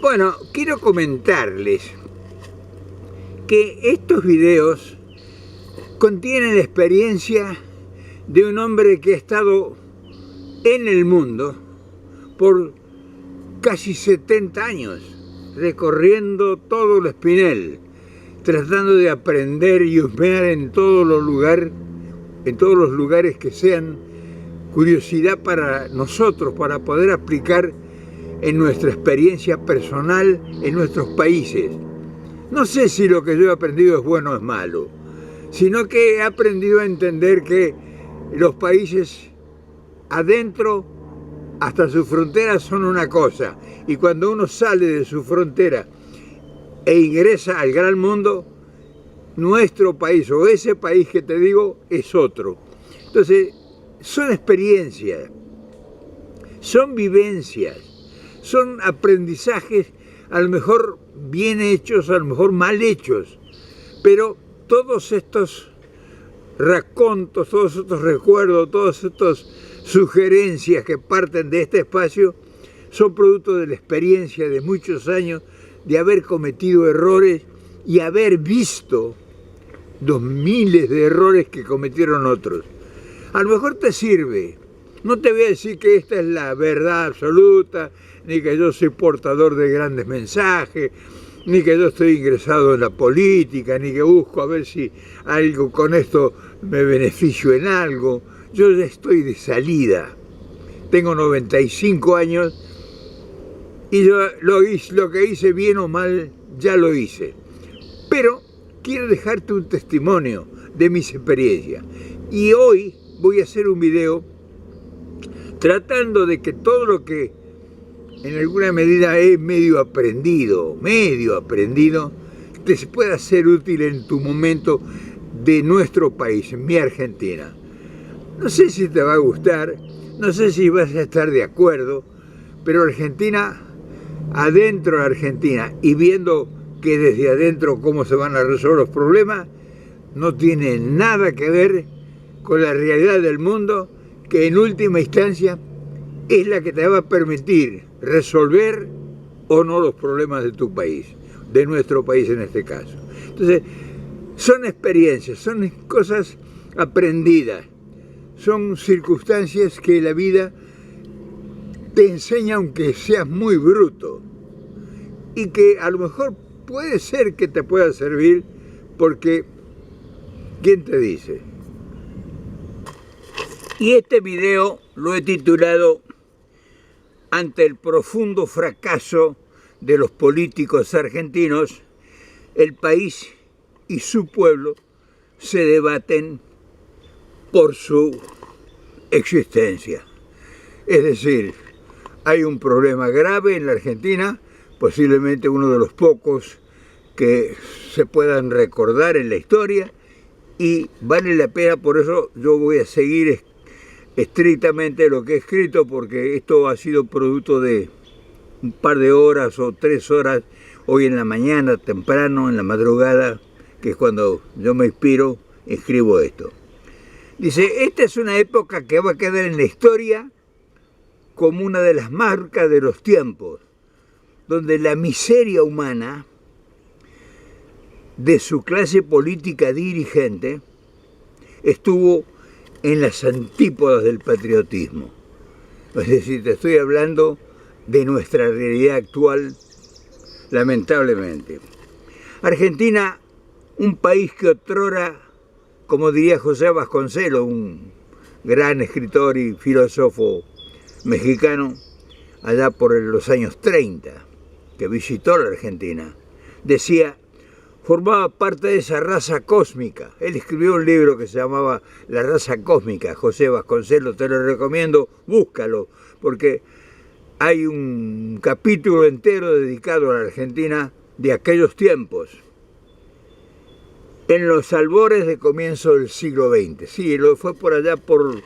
Bueno, quiero comentarles que estos videos contienen la experiencia de un hombre que ha estado en el mundo por casi 70 años, recorriendo todo el Espinel, tratando de aprender y husmear en todos los lugares que sean curiosidad para nosotros, para poder aplicar en nuestra experiencia personal en nuestros países. No sé si lo que yo he aprendido es bueno o es malo, sino que he aprendido a entender que los países adentro hasta sus fronteras son una cosa, y cuando uno sale de su frontera e ingresa al gran mundo, nuestro país o ese país que te digo es otro. Entonces, son experiencias, son vivencias, son aprendizajes, a lo mejor bien hechos, a lo mejor mal hechos, pero todos estos racontos, todos estos recuerdos, todas estas sugerencias que parten de este espacio son producto de la experiencia de muchos años de haber cometido errores y haber visto los miles de errores que cometieron otros. A lo mejor te sirve. No te voy a decir que esta es la verdad absoluta, ni que yo soy portador de grandes mensajes, ni que yo estoy ingresado en la política, ni que busco a ver si algo con esto me beneficio en algo. Yo ya estoy de salida. Tengo 95 años y yo lo que hice bien o mal, ya lo hice. Pero quiero dejarte un testimonio de mis experiencias. Y hoy voy a hacer un video tratando de que todo lo que en alguna medida he medio aprendido, te pueda ser útil en tu momento de nuestro país, en mi Argentina. No sé si te va a gustar, no sé si vas a estar de acuerdo, pero Argentina, adentro de Argentina, y viendo que desde adentro cómo se van a resolver los problemas, no tiene nada que ver con la realidad del mundo, que en última instancia es la que te va a permitir resolver o no los problemas de tu país, de nuestro país en este caso. Entonces, son experiencias, son cosas aprendidas, son circunstancias que la vida te enseña aunque seas muy bruto y que a lo mejor puede ser que te pueda servir porque, ¿quién te dice? Y este video lo he titulado "Ante el profundo fracaso de los políticos argentinos, el país y su pueblo se debaten por su existencia". Es decir, hay un problema grave en la Argentina, posiblemente uno de los pocos que se puedan recordar en la historia, y vale la pena, por eso yo voy a seguir estrictamente lo que he escrito, porque esto ha sido producto de un par de horas o 3 horas hoy en la mañana, temprano, en la madrugada, que es cuando yo me inspiro, escribo esto. Dice, esta es una época que va a quedar en la historia como una de las marcas de los tiempos, donde la miseria humana de su clase política dirigente estuvo en las antípodas del patriotismo. Es decir, te estoy hablando de nuestra realidad actual, lamentablemente. Argentina, un país que otrora, como diría José Vasconcelos, un gran escritor y filósofo mexicano, allá por los años 30, que visitó la Argentina, decía, formaba parte de esa raza cósmica. Él escribió un libro que se llamaba La raza cósmica, José Vasconcelos, te lo recomiendo, búscalo, porque hay un capítulo entero dedicado a la Argentina de aquellos tiempos, en los albores de comienzo del siglo XX. Sí, fue por allá por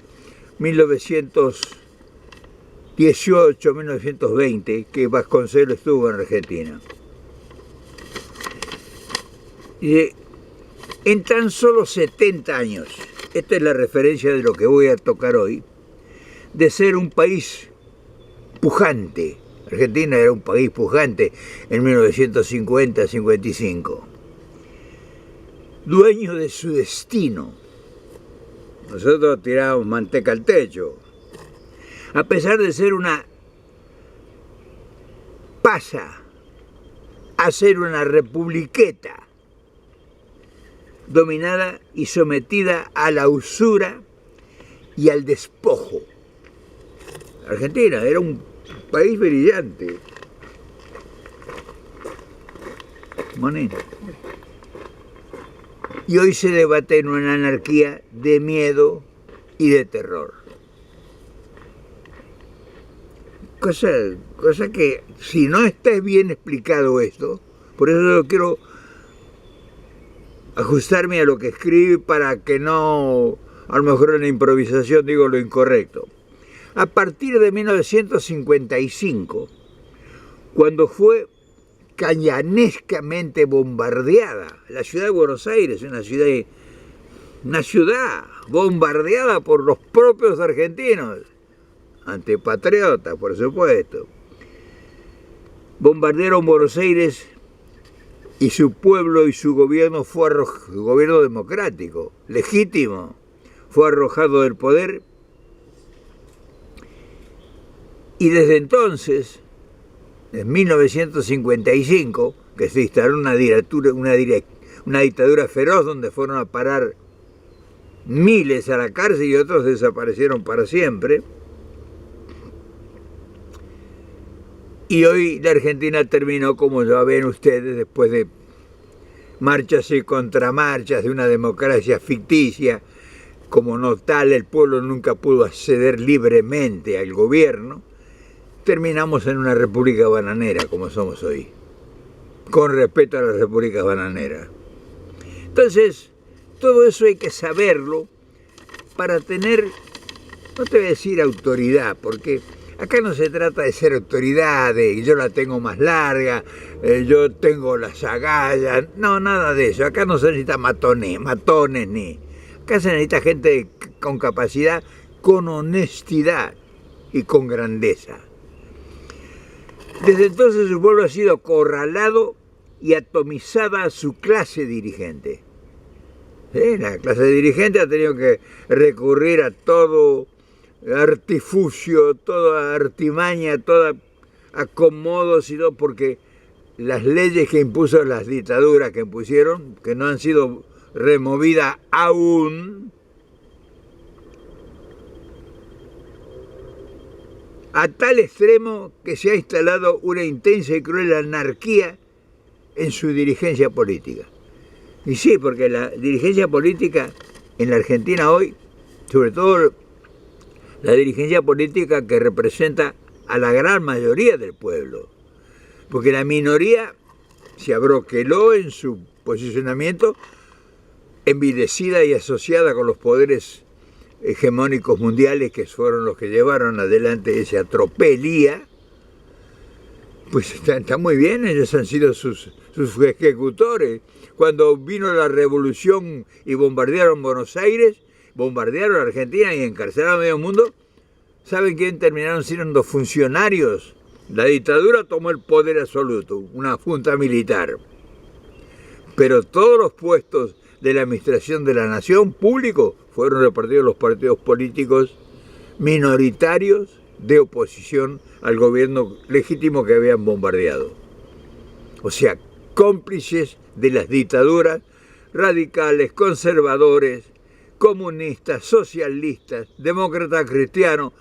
1918, 1920, que Vasconcelos estuvo en Argentina. Y en tan solo 70 años, esta es la referencia de lo que voy a tocar hoy, de ser un país pujante, Argentina era un país pujante en 1950-55. Dueño de su destino. Nosotros tirábamos manteca al techo. A pesar de ser una pasa a ser una republiqueta dominada y sometida a la usura y al despojo. Argentina era un país brillante. Moneda. Y hoy se debate en una anarquía de miedo y de terror. Cosa que, si no está bien explicado esto, por eso yo quiero ajustarme a lo que escribí para que no, a lo mejor en la improvisación digo lo incorrecto. A partir de 1955, cuando fue cañanescamente bombardeada la ciudad de Buenos Aires, una ciudad bombardeada por los propios argentinos, antipatriotas, por supuesto. Bombardearon Buenos Aires y su pueblo y su gobierno fue gobierno democrático, legítimo, fue arrojado del poder. Y desde entonces, en 1955, que se instaló una dictadura feroz donde fueron a parar miles a la cárcel y otros desaparecieron para siempre. Y hoy la Argentina terminó, como ya ven ustedes, después de marchas y contramarchas de una democracia ficticia. Como no tal, el pueblo nunca pudo acceder libremente al gobierno. Terminamos en una república bananera, como somos hoy, con respeto a las repúblicas bananeras. Entonces, todo eso hay que saberlo para tener, no te voy a decir autoridad, porque acá no se trata de ser autoridad, de yo la tengo más larga, yo tengo las agallas, no, nada de eso. Acá no se necesita matones ni. Acá se necesita gente con capacidad, con honestidad y con grandeza. Desde entonces su pueblo ha sido acorralado y atomizada a su clase dirigente. ¿Sí? La clase dirigente ha tenido que recurrir a todo artificio, toda artimaña, toda acomodos y todo, porque las leyes que impuso, las dictaduras que impusieron, que no han sido removidas aún, a tal extremo que se ha instalado una intensa y cruel anarquía en su dirigencia política. Y sí, porque la dirigencia política en la Argentina hoy, sobre todo la dirigencia política que representa a la gran mayoría del pueblo, porque la minoría se abroqueló en su posicionamiento, envilecida y asociada con los poderes hegemónicos mundiales, que fueron los que llevaron adelante esa atropelía. Pues está muy bien, ellos han sido sus ejecutores. Cuando vino la revolución y bombardearon Buenos Aires, bombardearon Argentina y encarcelaron a medio mundo, ¿saben quién terminaron siendo funcionarios? La dictadura tomó el poder absoluto, una junta militar. Pero todos los puestos de la administración de la nación, público, fueron repartidos a los partidos políticos minoritarios de oposición al gobierno legítimo que habían bombardeado. O sea, cómplices de las dictaduras radicales, conservadores, comunistas, socialistas, demócratas, cristianos,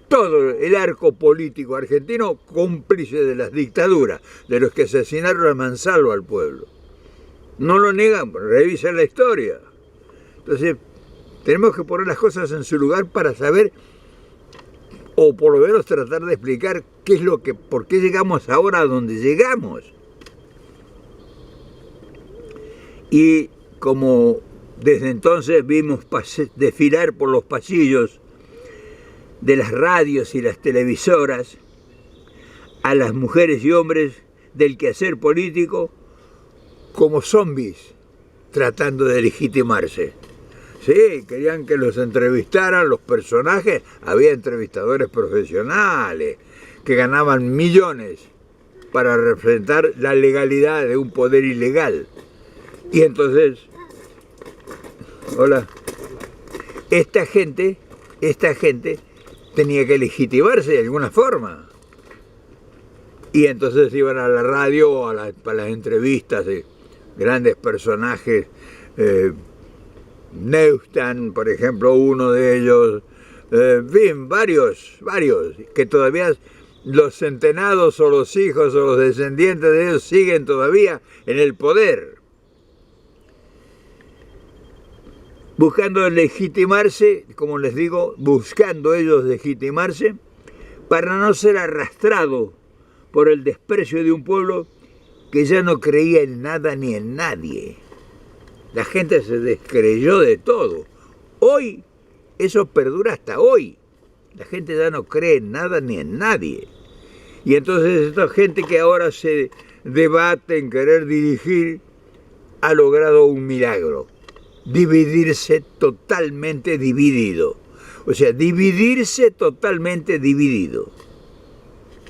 todo el arco político argentino cómplice de las dictaduras, de los que asesinaron a mansalva al pueblo. No lo niegan, revisen la historia. Entonces, tenemos que poner las cosas en su lugar para saber, o por lo menos tratar de explicar qué es lo que, por qué llegamos ahora a donde llegamos. Y como desde entonces vimos desfilar por los pasillos de las radios y las televisoras a las mujeres y hombres del quehacer político como zombies tratando de legitimarse. Sí, querían que los entrevistaran los personajes, había entrevistadores profesionales que ganaban millones para representar la legalidad de un poder ilegal. Y entonces, hola, esta gente tenía que legitimarse de alguna forma. Y entonces iban a la radio para las entrevistas de grandes personajes, Neustadt, por ejemplo, uno de ellos, bien, varios, que todavía los centenados o los hijos o los descendientes de ellos siguen todavía en el poder, buscando legitimarse, como les digo, buscando ellos legitimarse para no ser arrastrado por el desprecio de un pueblo que ya no creía en nada ni en nadie. La gente se descreyó de todo. Hoy, eso perdura hasta hoy. La gente ya no cree en nada ni en nadie. Y entonces esta gente que ahora se debate en querer dirigir, ha logrado un milagro. Dividirse totalmente dividido. O sea, dividirse totalmente dividido.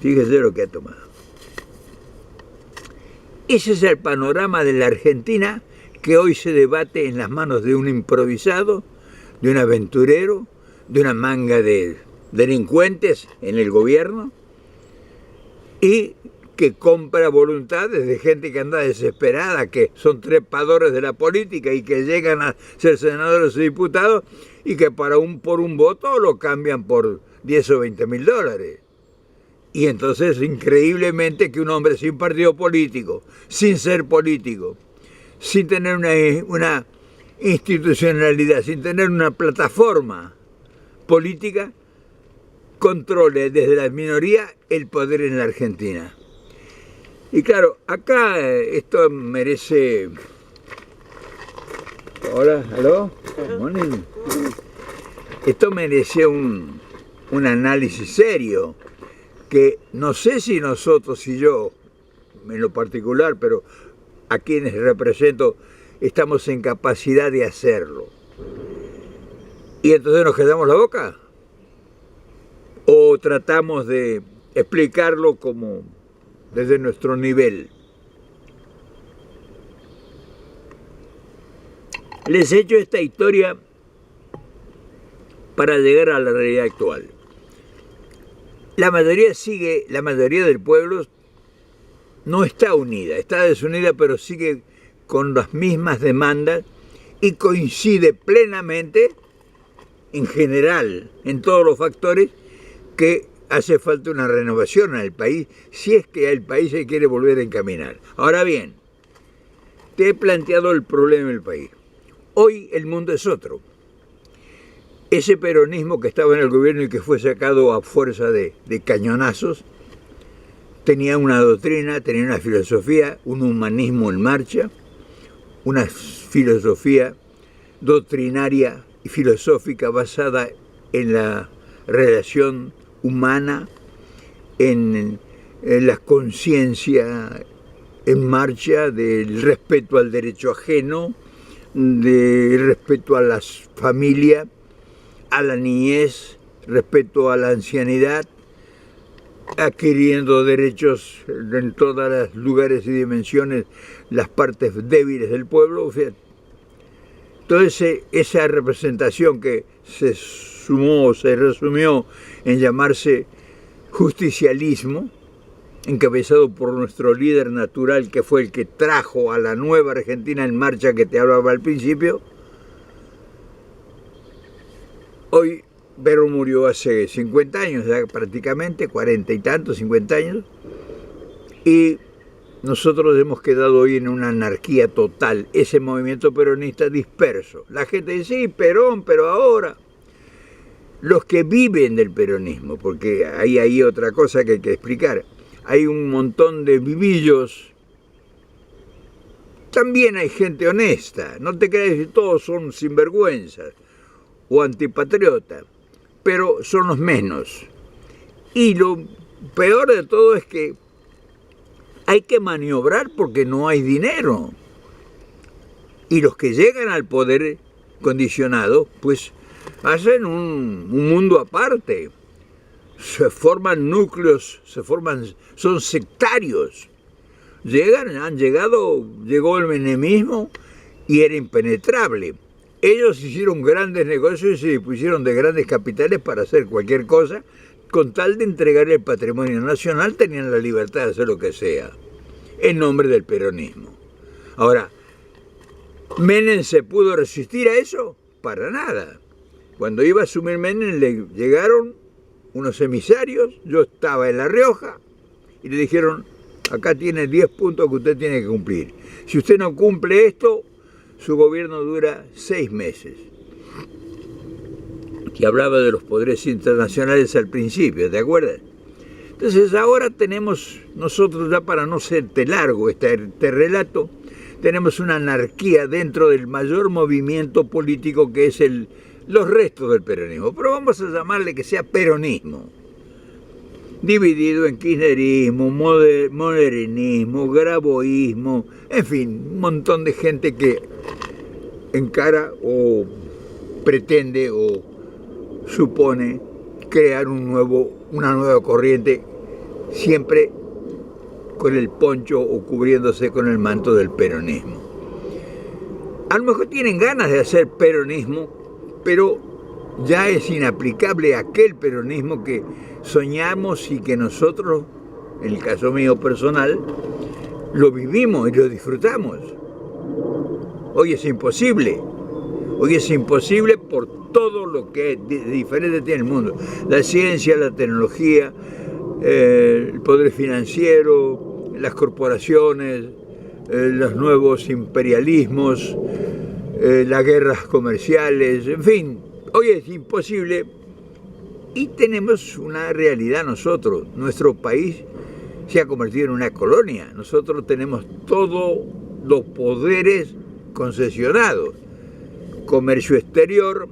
Fíjese lo que ha tomado. Ese es el panorama de la Argentina que hoy se debate en las manos de un improvisado, de un aventurero, de una manga de delincuentes en el gobierno y que compra voluntades de gente que anda desesperada, que son trepadores de la política y que llegan a ser senadores o diputados y que por un voto lo cambian por 10 o 20 mil dólares. Y entonces, increíblemente, que un hombre sin partido político, sin ser político, sin tener una institucionalidad, sin tener una plataforma política, controle desde la minoría el poder en la Argentina. Y claro, acá esto merece... Hola, ¿aló? Good morning. Esto merece un análisis serio, que no sé si nosotros y yo, en lo particular, pero a quienes represento, estamos en capacidad de hacerlo. ¿Y entonces nos quedamos la boca? ¿O tratamos de explicarlo como desde nuestro nivel? Les he hecho esta historia para llegar a la realidad actual. La mayoría del pueblo no está unida, está desunida, pero sigue con las mismas demandas y coincide plenamente, en general, en todos los factores, que hace falta una renovación al país, si es que el país se quiere volver a encaminar. Ahora bien, te he planteado el problema del país. Hoy el mundo es otro. Ese peronismo que estaba en el gobierno y que fue sacado a fuerza de cañonazos, tenía una doctrina, tenía una filosofía, un humanismo en marcha, una filosofía doctrinaria y filosófica basada en la relación humana, en la conciencia en marcha del respeto al derecho ajeno, del respeto a las familias, a la niñez, respeto a la ancianidad, adquiriendo derechos en todos los lugares y dimensiones, las partes débiles del pueblo. O sea, entonces esa representación que se resumió en llamarse justicialismo, encabezado por nuestro líder natural, que fue el que trajo a la nueva Argentina en marcha que te hablaba al principio. Hoy Perón murió hace 50 años, ya prácticamente, 40 y tantos, 50 años, y nosotros hemos quedado hoy en una anarquía total, ese movimiento peronista disperso. La gente dice, sí, Perón, pero ahora... Los que viven del peronismo, porque hay otra cosa que hay que explicar, hay un montón de vivillos, también hay gente honesta, no te creas que todos son sinvergüenzas o antipatriotas, pero son los menos. Y lo peor de todo es que hay que maniobrar porque no hay dinero. Y los que llegan al poder condicionado, pues hacen un mundo aparte. se forman núcleos, son sectarios. Llegó el menemismo y era impenetrable. Ellos hicieron grandes negocios y se dispusieron de grandes capitales para hacer cualquier cosa, con tal de entregar el patrimonio nacional, tenían la libertad de hacer lo que sea, en nombre del peronismo. Ahora, ¿Menem se pudo resistir a eso? Para nada. Cuando iba a asumir Menem le llegaron unos emisarios, yo estaba en La Rioja, y le dijeron, acá tiene 10 puntos que usted tiene que cumplir. Si usted no cumple esto, su gobierno dura 6 meses. Que hablaba de los poderes internacionales al principio, ¿te acuerdas? Entonces ahora tenemos, nosotros ya para no hacerte largo este relato, tenemos una anarquía dentro del mayor movimiento político que es los restos del peronismo. Pero vamos a llamarle que sea peronismo. Dividido en kirchnerismo, modernismo, graboísmo, en fin, un montón de gente que encara o pretende o supone crear una nueva corriente, siempre con el poncho o cubriéndose con el manto del peronismo. A lo mejor tienen ganas de hacer peronismo, pero ya es inaplicable aquel peronismo que soñamos y que nosotros, en el caso mío personal, lo vivimos y lo disfrutamos. Hoy es imposible. Hoy es imposible por todo lo que diferente tiene el mundo. La ciencia, la tecnología, el poder financiero, las corporaciones, los nuevos imperialismos, las guerras comerciales, en fin. Hoy es imposible y tenemos una realidad nosotros. Nuestro país se ha convertido en una colonia. Nosotros tenemos todos los poderes concesionados. Comercio exterior,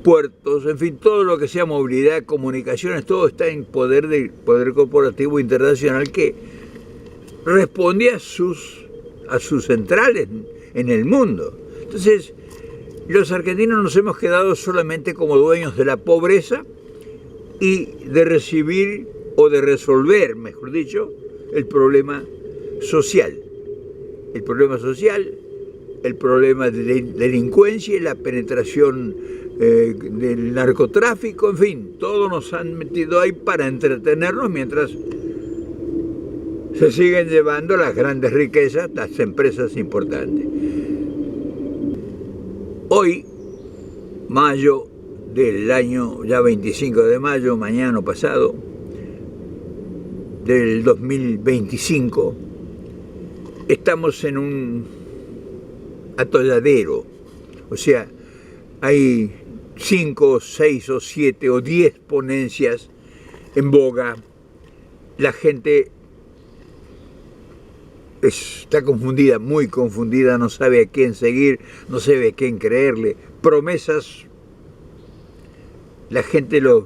puertos, en fin, todo lo que sea movilidad, comunicaciones, todo está en poder del poder corporativo internacional que responde a sus centrales en el mundo. Entonces, los argentinos nos hemos quedado solamente como dueños de la pobreza y de recibir o de resolver, mejor dicho, el problema social. El problema social, el problema de delincuencia y la penetración del narcotráfico, en fin, todo nos han metido ahí para entretenernos mientras se siguen llevando las grandes riquezas, las empresas importantes. Hoy, mayo del año, ya 25 de mayo, mañana o pasado, del 2025, estamos en un atolladero. O sea, hay 5, 6 o 7 o 10 ponencias en boga. La gente está confundida, muy confundida, no sabe a quién seguir, no sabe a quién creerle. Promesas, la gente, los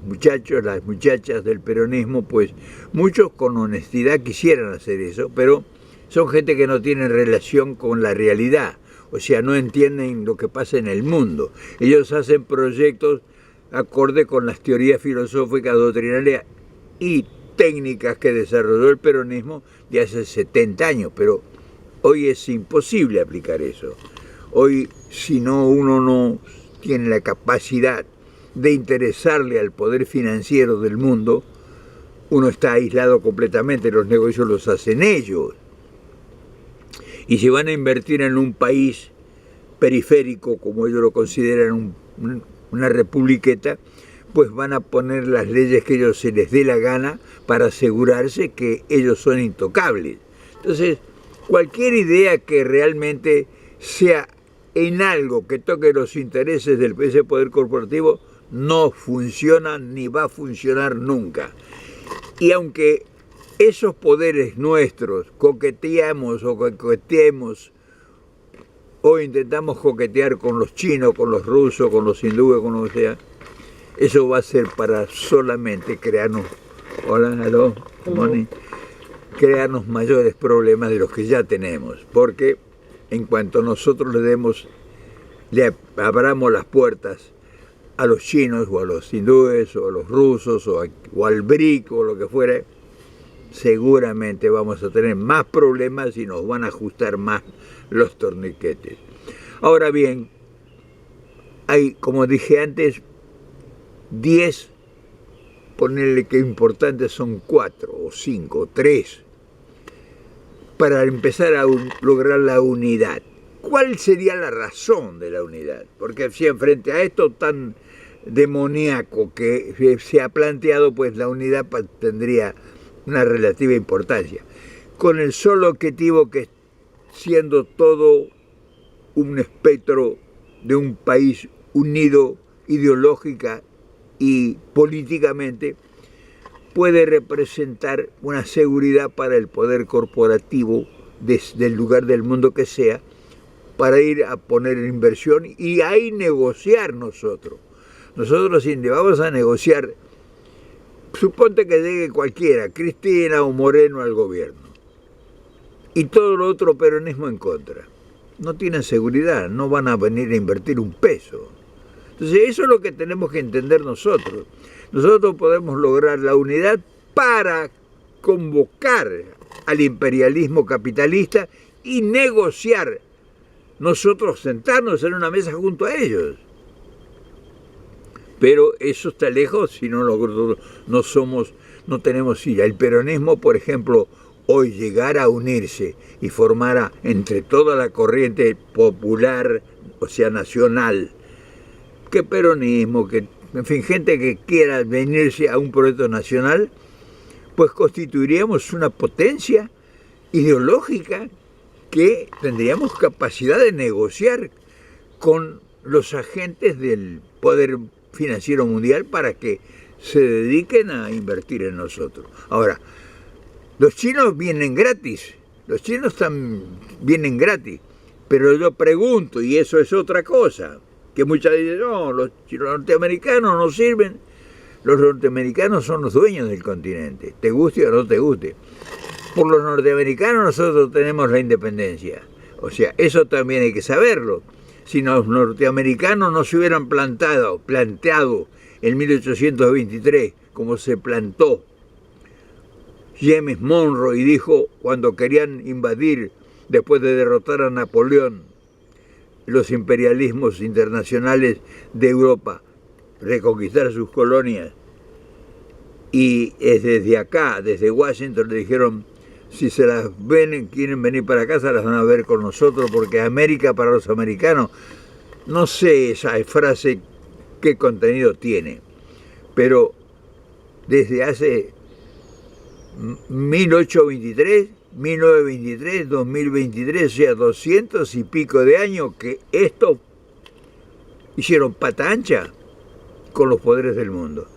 muchachos, las muchachas del peronismo, pues muchos con honestidad quisieran hacer eso, pero son gente que no tiene relación con la realidad, o sea, no entienden lo que pasa en el mundo. Ellos hacen proyectos acorde con las teorías filosóficas, doctrinales y técnicas que desarrolló el peronismo de hace 70 años, pero hoy es imposible aplicar eso. Hoy, si uno no tiene la capacidad de interesarle al poder financiero del mundo, uno está aislado completamente, los negocios los hacen ellos. Y si van a invertir en un país periférico, como ellos lo consideran una republiqueta, pues van a poner las leyes que ellos se les dé la gana para asegurarse que ellos son intocables. Entonces, cualquier idea que realmente sea en algo que toque los intereses de ese poder corporativo no funciona ni va a funcionar nunca. Y aunque esos poderes nuestros coqueteamos o intentamos coquetear con los chinos, con los rusos, con los hindúes, con lo que sea, eso va a ser para solamente crearnos, crearnos mayores problemas de los que ya tenemos, porque en cuanto nosotros le abramos las puertas a los chinos o a los hindúes o a los rusos o al BRIC o lo que fuera, seguramente vamos a tener más problemas y nos van a ajustar más los torniquetes. Ahora bien, hay, como dije antes, 10, ponerle que importantes son 4 o 5 o 3, para empezar a lograr la unidad. ¿Cuál sería la razón de la unidad? Porque si frente a esto tan demoníaco que se ha planteado, pues la unidad tendría una relativa importancia, con el solo objetivo que, siendo todo un espectro de un país unido ideológica y políticamente, puede representar una seguridad para el poder corporativo desde el lugar del mundo que sea, para ir a poner en inversión y ahí negociar nosotros. Nosotros si vamos a negociar, suponte que llegue cualquiera, Cristina o Moreno al gobierno, y todo lo otro peronismo en contra. No tienen seguridad, no van a venir a invertir un peso. Entonces eso es lo que tenemos que entender nosotros. Nosotros podemos lograr la unidad para convocar al imperialismo capitalista y negociar. Nosotros sentarnos en una mesa junto a ellos. Pero eso está lejos si no no tenemos silla. El peronismo, por ejemplo, hoy llegara a unirse y formara entre toda la corriente popular, o sea, nacional, que peronismo, que, en fin, gente que quiera venirse a un proyecto nacional, pues constituiríamos una potencia ideológica que tendríamos capacidad de negociar con los agentes del poder financiero mundial para que se dediquen a invertir en nosotros. Ahora, los chinos vienen gratis, vienen gratis, pero yo pregunto, y eso es otra cosa, que muchas dicen, no, los norteamericanos no sirven. Los norteamericanos son los dueños del continente, te guste o no te guste. Por los norteamericanos nosotros tenemos la independencia, o sea, eso también hay que saberlo. Si los norteamericanos no se hubieran planteado en 1823, como se plantó James Monroe y dijo cuando querían invadir, después de derrotar a Napoleón, los imperialismos internacionales de Europa, reconquistar sus colonias, y desde acá, desde Washington, le dijeron, si se las ven, quieren venir para acá, se las van a ver con nosotros, porque América para los americanos, no sé esa frase qué contenido tiene, pero desde hace 1823, 1923, 2023, o sea, 200 y pico de años que esto hicieron pata ancha con los poderes del mundo.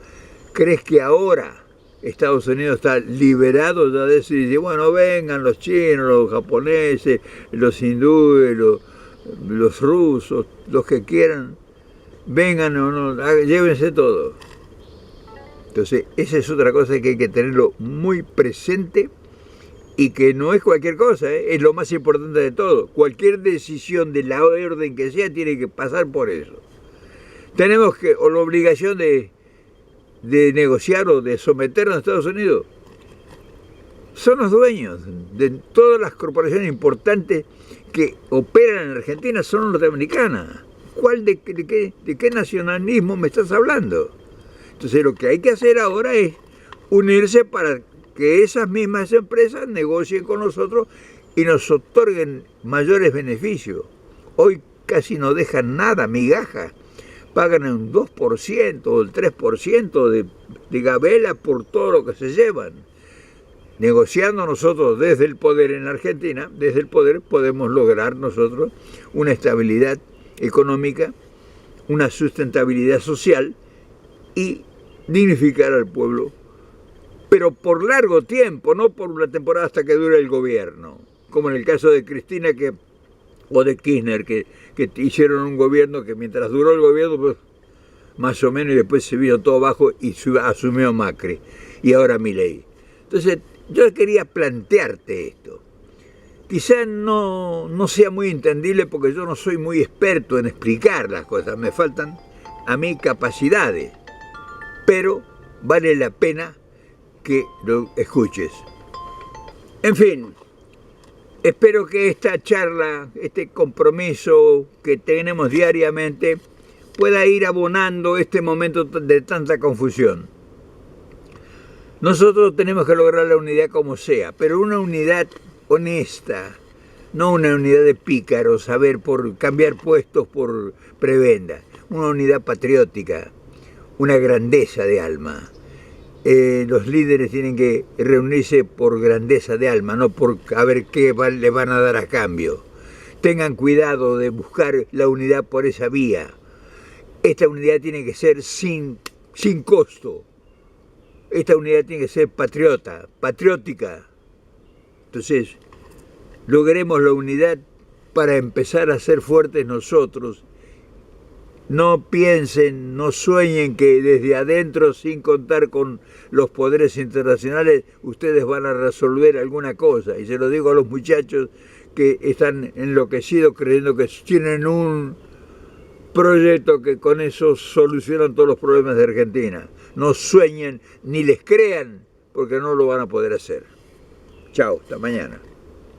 ¿Crees que ahora Estados Unidos está liberado ya de eso y dice, bueno, vengan los chinos, los japoneses, los hindúes, los rusos, los que quieran, vengan o no, llévense todo? Entonces, esa es otra cosa que hay que tenerlo muy presente y que no es cualquier cosa, es lo más importante de todo. Cualquier decisión de la orden que sea tiene que pasar por eso. Tenemos o la obligación de negociar o de someternos a Estados Unidos. Son los dueños de todas las corporaciones importantes que operan en Argentina, son norteamericanas. ¿De qué nacionalismo me estás hablando? Entonces lo que hay que hacer ahora es unirse para que esas mismas empresas negocien con nosotros y nos otorguen mayores beneficios. Hoy casi no dejan nada, migajas. Pagan un 2% o el 3% de gabela por todo lo que se llevan. Negociando nosotros desde el poder en Argentina, desde el poder podemos lograr nosotros una estabilidad económica, una sustentabilidad social y dignificar al pueblo, pero por largo tiempo, no por una temporada hasta que dure el gobierno, como en el caso de Cristina o de Kirchner, que hicieron un gobierno que mientras duró el gobierno, pues, más o menos, y después se vino todo abajo y asumió Macri, y ahora Milei. Entonces, yo quería plantearte esto. Quizás no sea muy entendible porque yo no soy muy experto en explicar las cosas, me faltan a mí capacidades, pero vale la pena que lo escuches. En fin, espero que esta charla, este compromiso que tenemos diariamente, pueda ir abonando este momento de tanta confusión. Nosotros tenemos que lograr la unidad como sea, pero una unidad honesta, no una unidad de pícaros, por cambiar puestos por prebenda, una unidad patriótica, una grandeza de alma. Los líderes tienen que reunirse por grandeza de alma, no por a ver qué le van a dar a cambio. Tengan cuidado de buscar la unidad por esa vía. Esta unidad tiene que ser sin costo. Esta unidad tiene que ser patriótica. Entonces, logremos la unidad para empezar a ser fuertes nosotros. No piensen, no sueñen que desde adentro, sin contar con los poderes internacionales, ustedes van a resolver alguna cosa. Y se lo digo a los muchachos que están enloquecidos creyendo que tienen un proyecto que con eso solucionan todos los problemas de Argentina. No sueñen ni les crean, porque no lo van a poder hacer. Chao, hasta mañana.